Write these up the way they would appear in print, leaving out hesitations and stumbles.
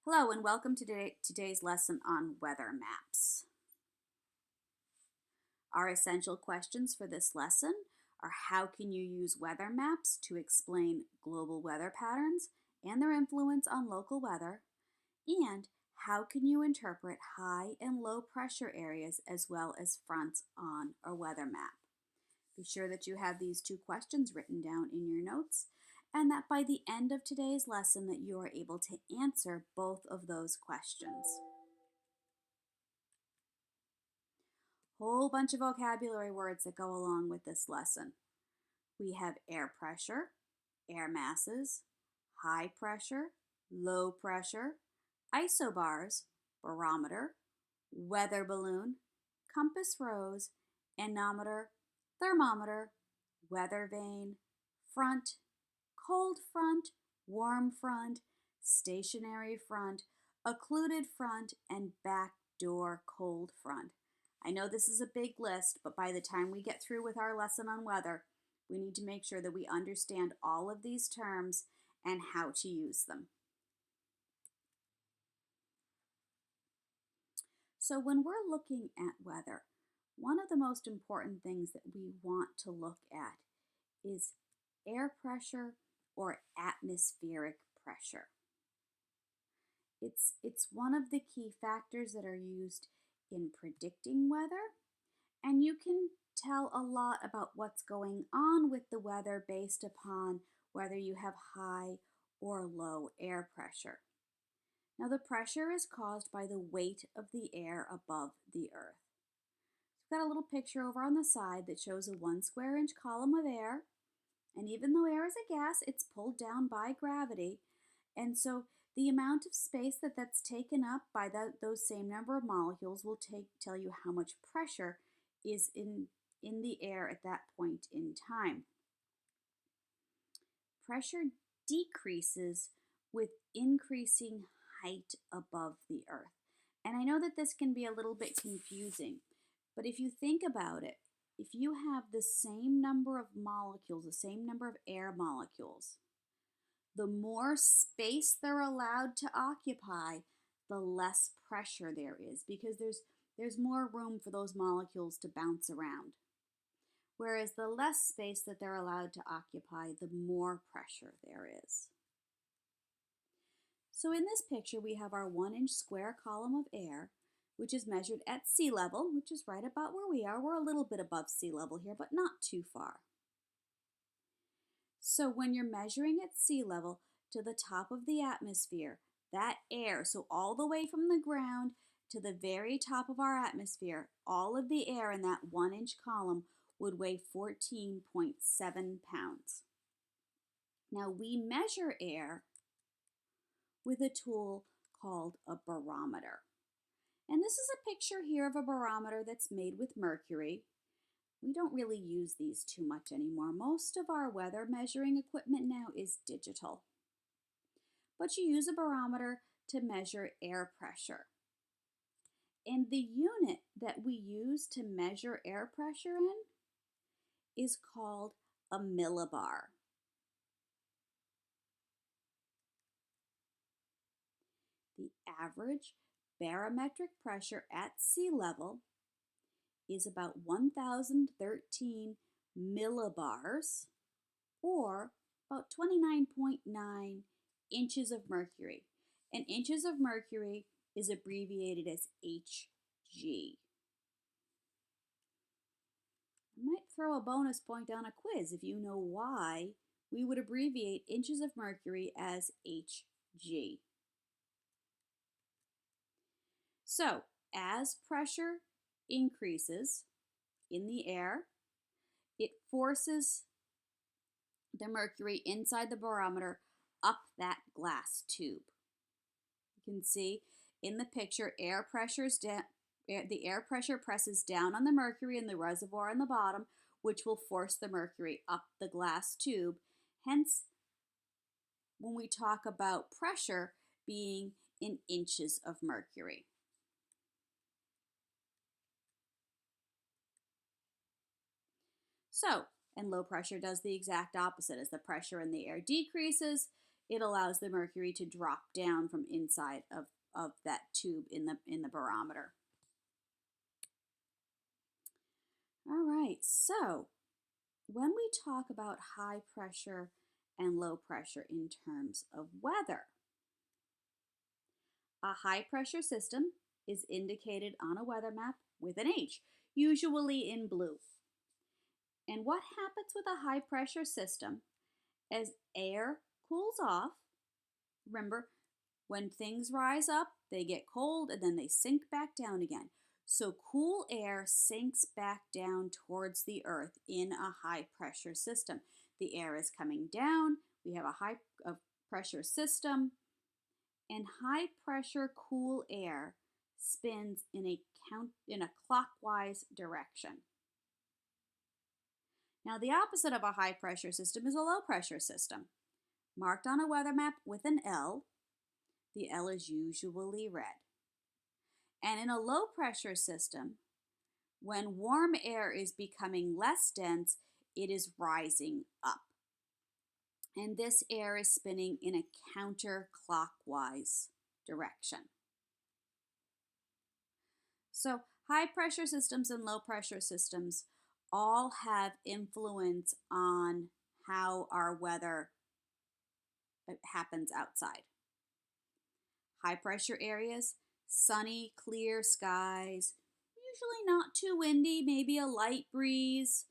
Hello and welcome to today's lesson on weather maps. Our essential questions for this lesson are how can you use weather maps to explain global weather patterns and their influence on local weather, and how can you interpret high and low pressure areas as well as fronts on a weather map. Be sure that you have these two questions written down in your notes and that by the end of today's lesson that you are able to answer both of those questions. Whole bunch of vocabulary words that go along with this lesson. We have air pressure, air masses, high pressure, low pressure, isobars, barometer, weather balloon, compass rose, anemometer, thermometer, weather vane, front, cold front, warm front, stationary front, occluded front, and backdoor cold front. I know this is a big list, but by the time we get through with our lesson on weather, we need to make sure that we understand all of these terms and how to use them. So when we're looking at weather, one of the most important things that we want to look at is air pressure or atmospheric pressure. It's one of the key factors that are used in predicting weather, and you can tell a lot about what's going on with the weather based upon whether you have high or low air pressure. Now, the pressure is caused by the weight of the air above the earth. We've got a little picture over on the side that shows a 1 square inch column of air, and even though air is a gas, it's pulled down by gravity, and so the amount of space that's taken up by those same number of molecules will tell you how much pressure is in the air at that point in time. Pressure decreases with increasing height above the earth. And I know that this can be a little bit confusing, but if you think about it, if you have the same number of molecules, the same number of air molecules, the more space they're allowed to occupy, the less pressure there is because there's more room for those molecules to bounce around. Whereas the less space that they're allowed to occupy, the more pressure there is. So in this picture, we have our 1 inch square column of air, which is measured at sea level, which is right about where we are. We're a little bit above sea level here, but not too far. So when you're measuring at sea level to the top of the atmosphere, that air, so all the way from the ground to the very top of our atmosphere, all of the air in that 1 inch column would weigh 14.7 pounds. Now we measure air with a tool called a barometer. And this is a picture here of a barometer that's made with mercury. We don't really use these too much anymore. Most of our weather measuring equipment now is digital. But you use a barometer to measure air pressure. And the unit that we use to measure air pressure in is called a millibar. The average barometric pressure at sea level is about 1,013 millibars, or about 29.9 inches of mercury. And inches of mercury is abbreviated as Hg. I might throw a bonus point on a quiz if you know why we would abbreviate inches of mercury as Hg. So, as pressure increases in the air, it forces the mercury inside the barometer up that glass tube. You can see in the picture, the air pressure presses down on the mercury in the reservoir on the bottom, which will force the mercury up the glass tube. Hence, when we talk about pressure being in inches of mercury. So, and low pressure does the exact opposite. As the pressure in the air decreases, it allows the mercury to drop down from inside of that tube in the barometer. All right, so when we talk about high pressure and low pressure in terms of weather, a high pressure system is indicated on a weather map with an H, usually in blue. And what happens with a high pressure system as air cools off? Remember, when things rise up, they get cold and then they sink back down again. So cool air sinks back down towards the earth in a high pressure system. The air is coming down, we have a high pressure system, and high pressure cool air spins in a clockwise direction. Now the opposite of a high pressure system is a low pressure system. Marked on a weather map with an L, the L is usually red. And in a low pressure system, when warm air is becoming less dense, it is rising up. And this air is spinning in a counterclockwise direction. So high pressure systems and low pressure systems all have influence on how our weather happens outside. High pressure areas, sunny, clear skies, usually not too windy, maybe a light breeze.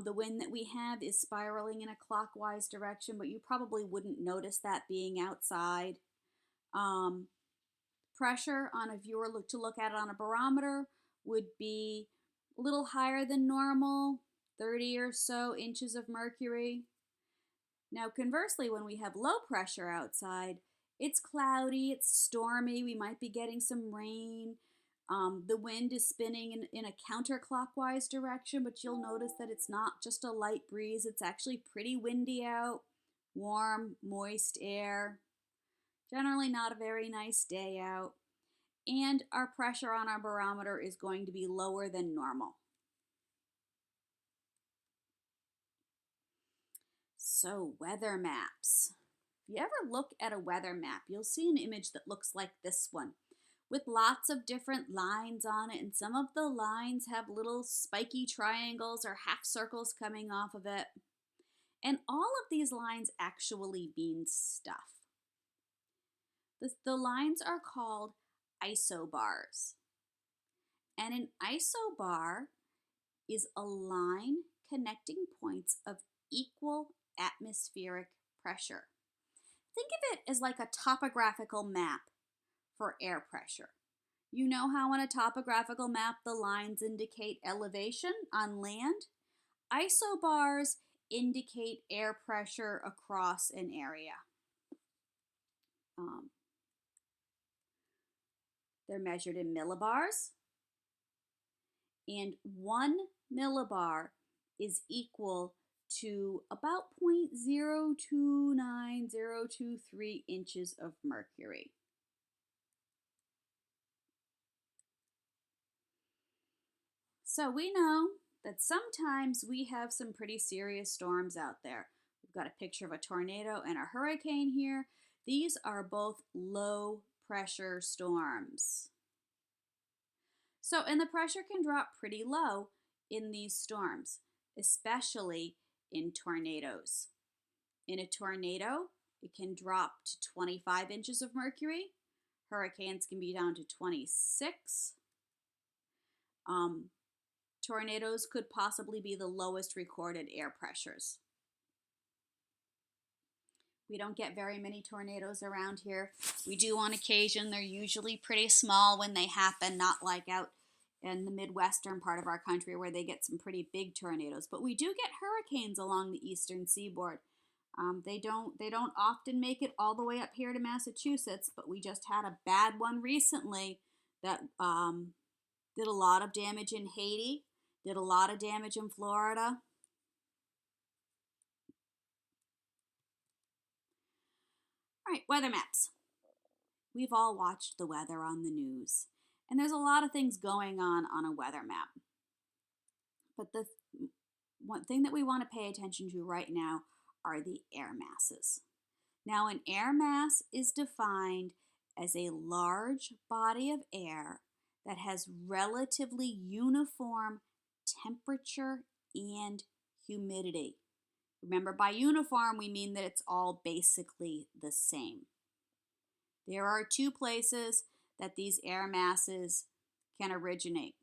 The wind that we have is spiraling in a clockwise direction, but you probably wouldn't notice that being outside. Pressure on, if you were to look at it on a barometer, would be a little higher than normal, 30 or so inches of mercury. Now, conversely, when we have low pressure outside, it's cloudy, it's stormy, we might be getting some rain. The wind is spinning in a counterclockwise direction, but you'll notice that it's not just a light breeze, it's actually pretty windy out, warm, moist air. Generally not a very nice day out. And our pressure on our barometer is going to be lower than normal. So, weather maps. If you ever look at a weather map, you'll see an image that looks like this one, with lots of different lines on it, and some of the lines have little spiky triangles or half circles coming off of it. And all of these lines actually mean stuff. The lines are called isobars. And an isobar is a line connecting points of equal atmospheric pressure. Think of it as like a topographical map for air pressure. You know how on a topographical map the lines indicate elevation on land? Isobars indicate air pressure across an area. They're measured in millibars, and 1 millibar is equal to about 0.029023 inches of mercury. So we know that sometimes we have some pretty serious storms out there. We've got a picture of a tornado and a hurricane here. These are both low pressure storms. And the pressure can drop pretty low in these storms, especially in tornadoes. In a tornado, it can drop to 25 inches of mercury. Hurricanes can be down to 26. Tornadoes could possibly be the lowest recorded air pressures. We don't get very many tornadoes around here. We do on occasion. They're usually pretty small when they happen, not like out in the Midwestern part of our country where they get some pretty big tornadoes. But we do get hurricanes along the eastern seaboard. They don't often make it all the way up here to Massachusetts, but we just had a bad one recently that did a lot of damage in Haiti, did a lot of damage in Florida. All right, weather maps. We've all watched the weather on the news, and there's a lot of things going on a weather map. But the one thing that we want to pay attention to right now are the air masses. Now, an air mass is defined as a large body of air that has relatively uniform temperature and humidity. Remember, by uniform, we mean that it's all basically the same. There are two places that these air masses can originate: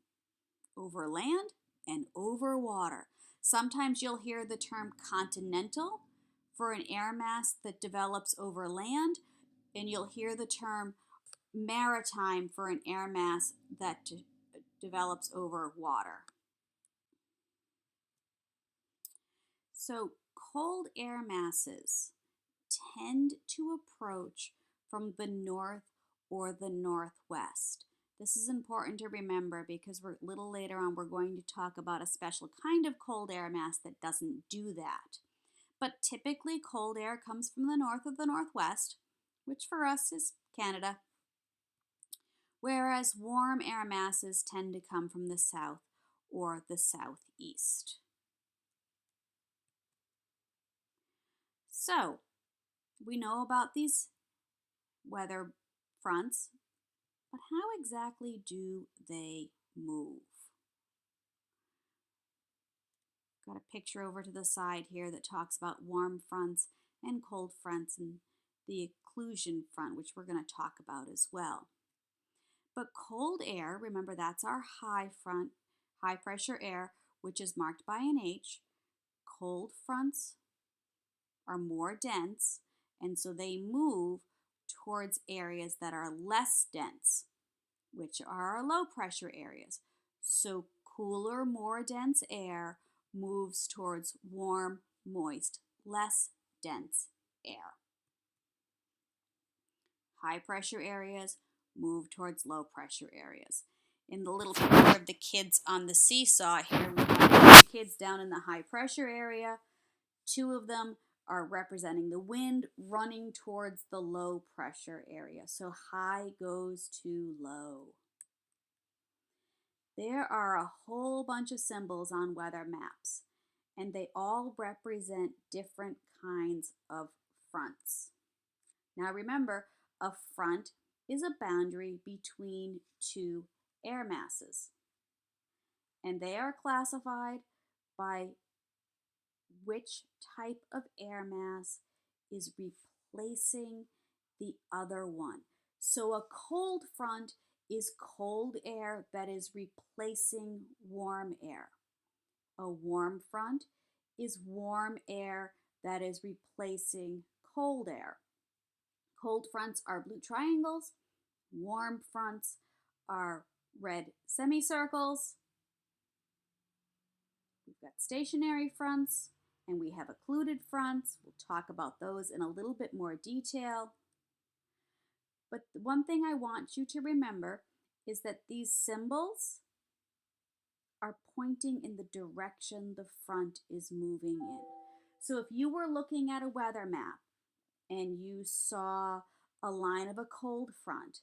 over land and over water. Sometimes you'll hear the term continental for an air mass that develops over land, and you'll hear the term maritime for an air mass that develops over water. So cold air masses tend to approach from the north or the northwest. This is important to remember because a little later on we're going to talk about a special kind of cold air mass that doesn't do that. But typically cold air comes from the north or the northwest, which for us is Canada, whereas warm air masses tend to come from the south or the southeast. So, we know about these weather fronts, but how exactly do they move? Got a picture over to the side here that talks about warm fronts and cold fronts and the occlusion front, which we're going to talk about as well. But cold air, remember that's our high front, high pressure air, which is marked by an H. Cold fronts are more dense, and so they move towards areas that are less dense, which are our low pressure areas. So cooler, more dense air moves towards warm, moist, less dense air. High pressure areas move towards low pressure areas. In the little picture of the kids on the seesaw here, we have kids down in the high pressure area. Two of them are representing the wind running towards the low pressure area. So high goes to low. There are a whole bunch of symbols on weather maps, and they all represent different kinds of fronts. Now remember, a front is a boundary between two air masses, and they are classified by which type of air mass is replacing the other one. So a cold front is cold air that is replacing warm air. A warm front is warm air that is replacing cold air. Cold fronts are blue triangles. Warm fronts are red semicircles. We've got stationary fronts, and we have occluded fronts. We'll talk about those in a little bit more detail. But the one thing I want you to remember is that these symbols are pointing in the direction the front is moving in. So if you were looking at a weather map and you saw a line of a cold front,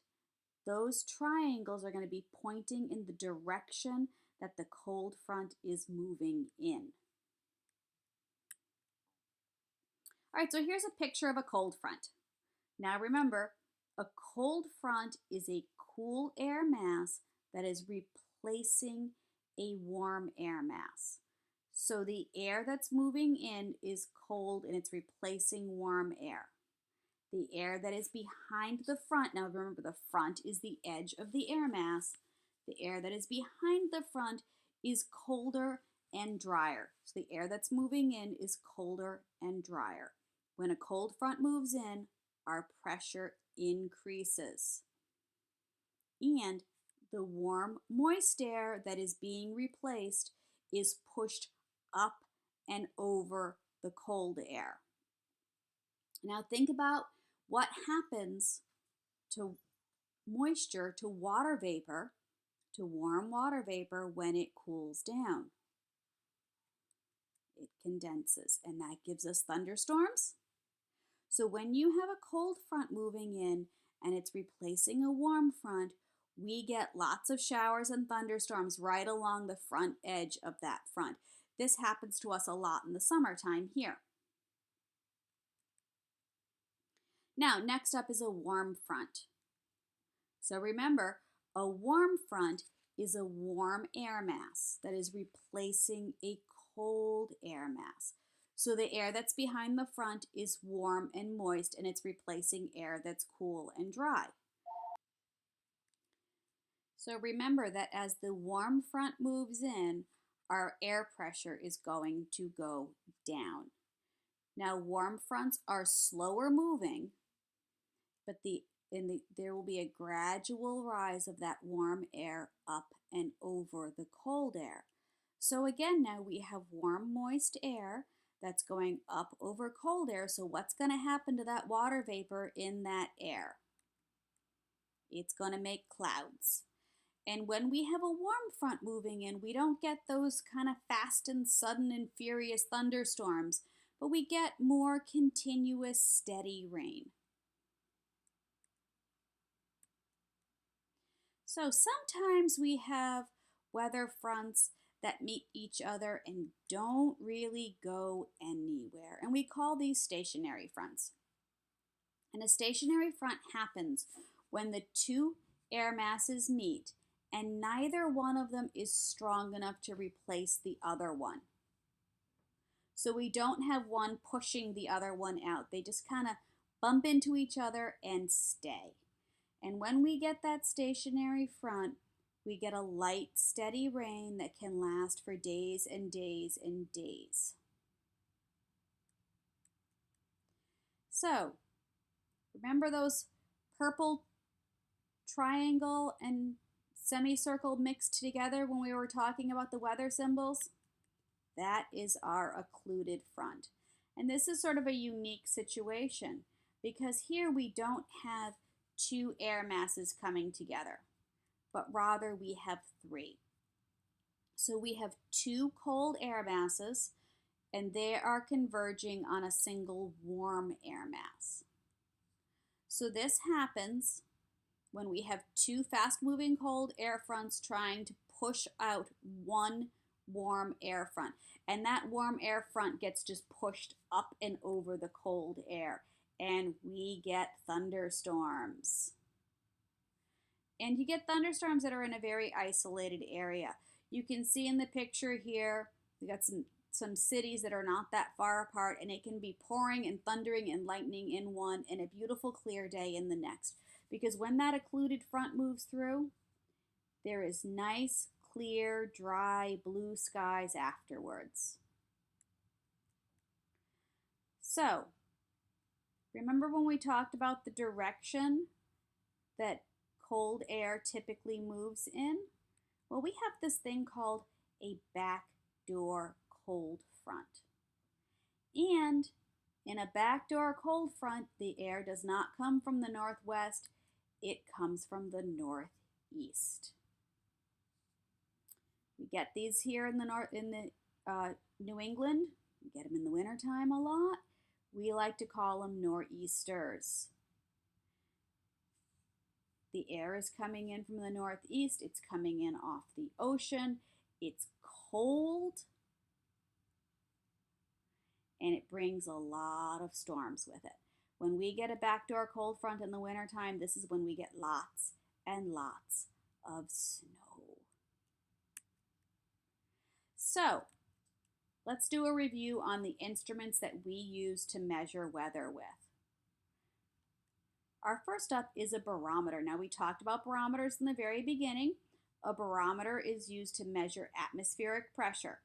those triangles are going to be pointing in the direction that the cold front is moving in. All right, so here's a picture of a cold front. Now remember, a cold front is a cool air mass that is replacing a warm air mass. So the air that's moving in is cold and it's replacing warm air. The air that is behind the front, now remember the front is the edge of the air mass. The air that is behind the front is colder and drier. So the air that's moving in is colder and drier. When a cold front moves in, our pressure increases. And the warm, moist air that is being replaced is pushed up and over the cold air. Now think about what happens to moisture, to water vapor, to warm water vapor when it cools down. It condenses, and that gives us thunderstorms. So when you have a cold front moving in and it's replacing a warm front, we get lots of showers and thunderstorms right along the front edge of that front. This happens to us a lot in the summertime here. Now, next up is a warm front. So remember, a warm front is a warm air mass that is replacing a cold air mass. So the air that's behind the front is warm and moist, and it's replacing air that's cool and dry. So remember that as the warm front moves in, our air pressure is going to go down. Now, warm fronts are slower moving, but there will be a gradual rise of that warm air up and over the cold air. So again, now we have warm, moist air that's going up over cold air. So what's going to happen to that water vapor in that air? It's going to make clouds. And when we have a warm front moving in, we don't get those kind of fast and sudden and furious thunderstorms, but we get more continuous, steady rain. So sometimes we have weather fronts that meet each other and don't really go anywhere, and we call these stationary fronts. And a stationary front happens when the two air masses meet and neither one of them is strong enough to replace the other one. So we don't have one pushing the other one out. They just kind of bump into each other and stay. And when we get that stationary front, we get a light, steady rain that can last for days and days and days. So, remember those purple triangle and semicircle mixed together when we were talking about the weather symbols? That is our occluded front. And this is sort of a unique situation because here we don't have two air masses coming together, but rather we have three. So we have two cold air masses and they are converging on a single warm air mass. So this happens when we have two fast-moving cold air fronts trying to push out one warm air front. And that warm air front gets just pushed up and over the cold air. And we get thunderstorms. And you get thunderstorms that are in a very isolated area. You can see in the picture here, we got some cities that are not that far apart, and it can be pouring and thundering and lightning in one and a beautiful clear day in the next. Because when that occluded front moves through, there is nice, clear, dry, blue skies afterwards. So, remember when we talked about the direction that cold air typically moves in? Well, we have this thing called a backdoor cold front. And in a backdoor cold front, the air does not come from the northwest, it comes from the northeast. We get these here in the New England. We get them in the wintertime a lot. We like to call them nor'easters. The air is coming in from the northeast. It's coming in off the ocean. It's cold. And it brings a lot of storms with it. When we get a backdoor cold front in the wintertime, this is when we get lots and lots of snow. So, let's do a review on the instruments that we use to measure weather with. Our first up is a barometer. Now, we talked about barometers in the very beginning. A barometer is used to measure atmospheric pressure.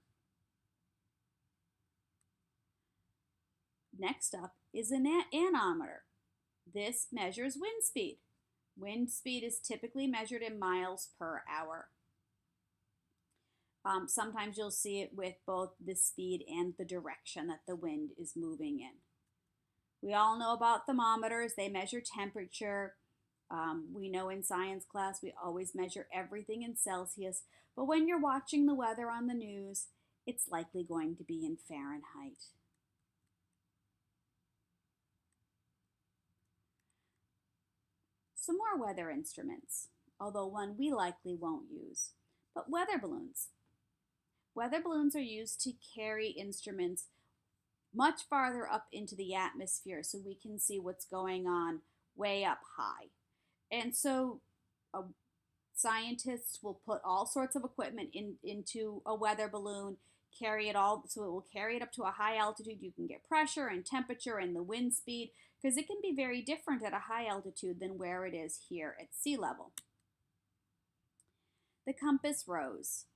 Next up is an anemometer. This measures wind speed. Wind speed is typically measured in miles per hour. Sometimes you'll see it with both the speed and the direction that the wind is moving in. We all know about thermometers. They measure temperature. We know in science class we always measure everything in Celsius, but when you're watching the weather on the news, it's likely going to be in Fahrenheit. Some more weather instruments, although one we likely won't use, but weather balloons. Weather balloons are used to carry instruments much farther up into the atmosphere so we can see what's going on way up high. And so uh, scientists will put all sorts of equipment into a weather balloon, carry it all, so it will carry it up to a high altitude. You can get pressure and temperature and the wind speed because it can be very different at a high altitude than where it is here at sea level. The compass rose.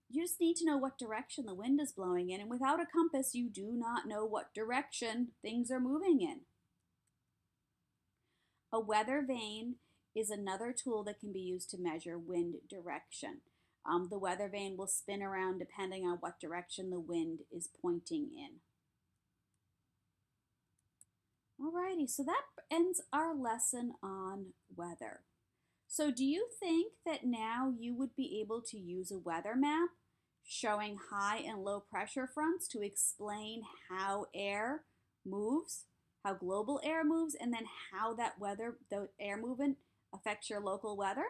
You just need to know what direction the wind is blowing in, and without a compass, you do not know what direction things are moving in. A weather vane is another tool that can be used to measure wind direction. The weather vane will spin around depending on what direction the wind is pointing in. Alrighty, so that ends our lesson on weather. So do you think that now you would be able to use a weather map showing high and low pressure fronts to explain how air moves, how global air moves, and then how that weather, the air movement affects your local weather?